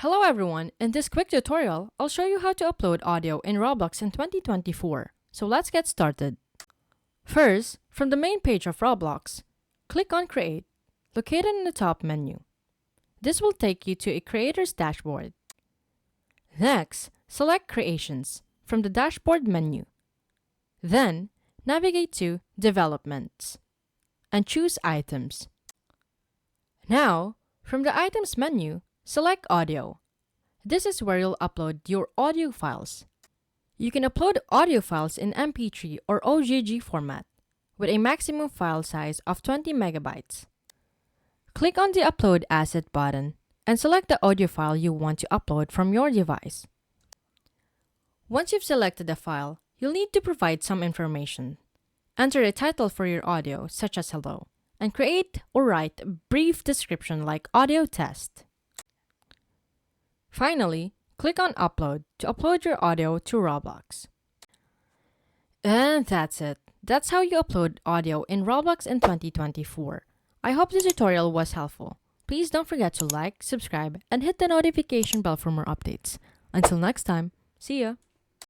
Hello everyone, in this quick tutorial, I'll show you how to upload audio in Roblox in 2024. So let's get started. First, from the main page of Roblox, click on Create, located in the top menu. This will take you to a creator's dashboard. Next, select Creations from the dashboard menu. Then, navigate to Developments and choose Items. Now, from the Items menu, select Audio. This is where you'll upload your audio files. You can upload audio files in MP3 or OGG format with a maximum file size of 20 megabytes. Click on the Upload Asset button and select the audio file you want to upload from your device. Once you've selected the file, you'll need to provide some information. Enter a title for your audio, such as hello, and create or write a brief description like audio test. Finally, click on Upload to upload your audio to Roblox. And that's it. That's how you upload audio in Roblox in 2024. I hope this tutorial was helpful. Please don't forget to like, subscribe, and hit the notification bell for more updates. Until next time, see ya!